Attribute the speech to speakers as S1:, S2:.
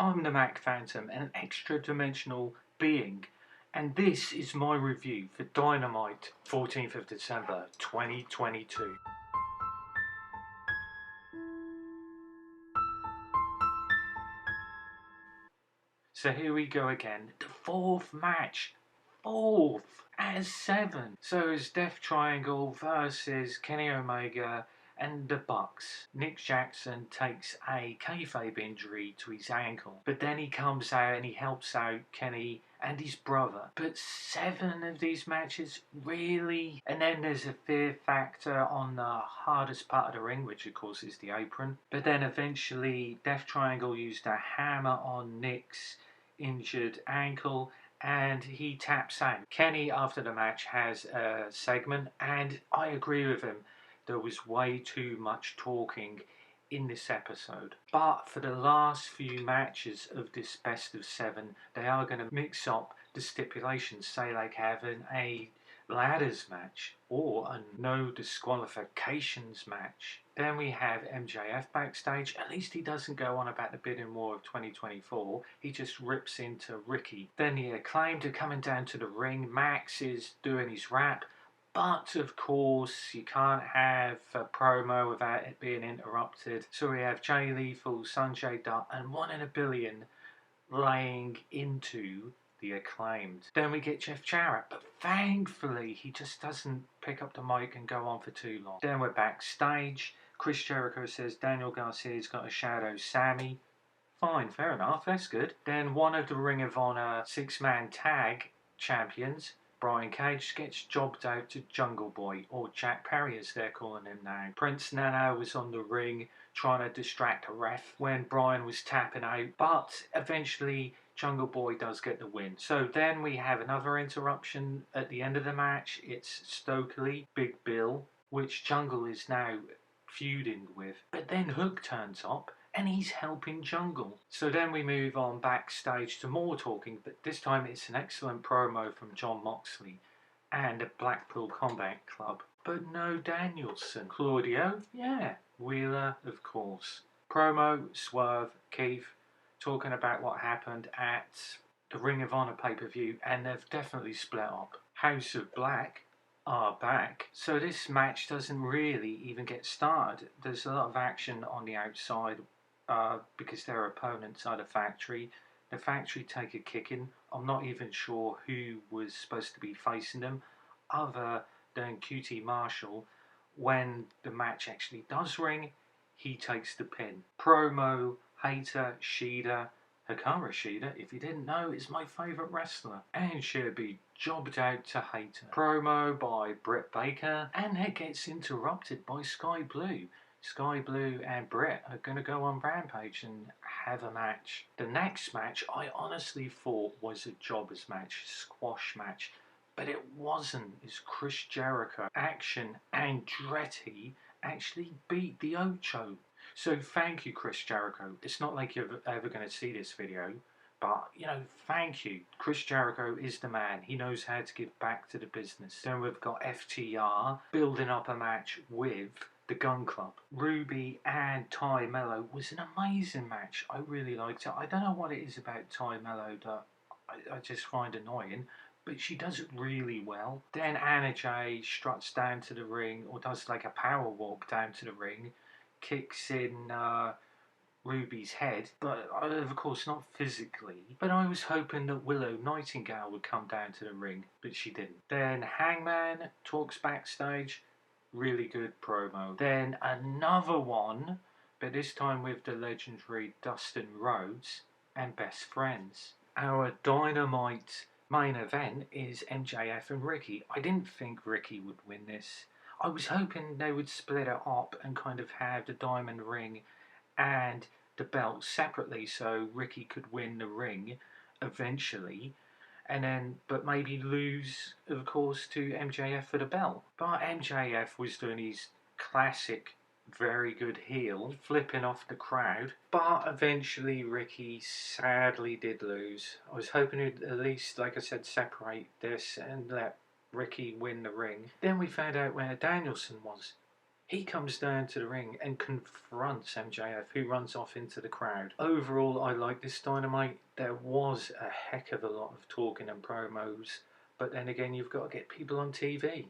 S1: I'm the Mac Phantom, an extra-dimensional being, and this is my review for Dynamite, 14th of December, 2022. So here we go again, the fourth match. Fourth as 7. So it's Death Triangle versus Kenny Omega and the Bucks. Nick Jackson takes a kayfabe injury to his ankle, but then he comes out and he helps out Kenny and his brother. But 7 of these matches, really? And then there's a fear factor on the hardest part of the ring, which of course is the apron. But then eventually Death Triangle used a hammer on Nick's injured ankle and he taps out. Kenny after the match has a segment, and I agree with him, there was way too much talking in this episode. But for the last few matches of this best of 7, they are going to mix up the stipulations, say like having a ladders match or a no disqualifications match. Then we have MJF backstage. At least he doesn't go on about the bidding war of 2024. He just rips into Ricky. Then the Acclaimed are coming down to the ring. Max is doing his rap. But of course, you can't have a promo without it being interrupted. So we have Jay Lethal, Sanjay Dutt, and 1 in a billion laying into the Acclaimed. Then we get Jeff Jarrett, but thankfully he just doesn't pick up the mic and go on for too long. Then we're backstage. Chris Jericho says Daniel Garcia's got to shadow Sammy. Fine, fair enough, that's good. Then one of the Ring of Honor 6-man tag champions, Brian Cage, gets jobbed out to Jungle Boy, or Jack Perry as they're calling him now. Prince Nana was on the ring trying to distract a ref when Brian was tapping out, but eventually Jungle Boy does get the win. So then we have another interruption at the end of the match. It's Stokely, Big Bill, which Jungle is now feuding with. But then Hook turns up and he's helping Jungle. So then we move on backstage to more talking, but this time it's an excellent promo from Jon Moxley and the Blackpool Combat Club. But no Danielson. Claudio? Yeah. Wheeler, of course. Promo, Swerve, Keith, talking about what happened at the Ring of Honor pay-per-view, and they've definitely split up. House of Black are back, so this match doesn't really even get started. There's a lot of action on the outside because their opponents are the Factory. The Factory take a kicking. I'm not even sure who was supposed to be facing them other than QT Marshall. When the match actually does ring, he takes the pin. Promo, Hater, Shida, Hikaru Shida, if you didn't know, is my favourite wrestler, and she'll be jobbed out to Hater. Promo by Britt Baker, and it gets interrupted by Sky Blue. Sky Blue and Britt are going to go on Rampage and have a match. The next match I honestly thought was a jobbers match, squash match, but it wasn't. It's Chris Jericho, Action Andretti actually beat the Ocho. So thank you, Chris Jericho. It's not like you're ever going to see this video, but, you know, thank you. Chris Jericho is the man. He knows how to give back to the business. Then we've got FTR building up a match with the Gun Club. Ruby and Ty Mello was an amazing match. I really liked it. I don't know what it is about Ty Mello that I just find annoying, but she does it really well. Then Anna Jay struts down to the ring, or does like a power walk down to the ring, kicks in Ruby's head, but of course not physically. But I was hoping that Willow Nightingale would come down to the ring, but she didn't. Then Hangman talks backstage, really good promo. Then another one, but this time with the legendary Dustin Rhodes and Best Friends. Our Dynamite main event is MJF and Ricky. I didn't think Ricky would win this. I was hoping they would split it up and kind of have the diamond ring and the belt separately so Ricky could win the ring eventually, and then but maybe lose, of course, to MJF for the belt. But MJF was doing his classic very good heel, flipping off the crowd, but eventually Ricky sadly did lose. I was hoping he'd at least, like I said, separate this and let Ricky win the ring. Then we found out where Danielson was. He comes down to the ring and confronts MJF, who runs off into the crowd. Overall, I like this Dynamite. There was a heck of a lot of talking and promos, but then again, you've got to get people on TV.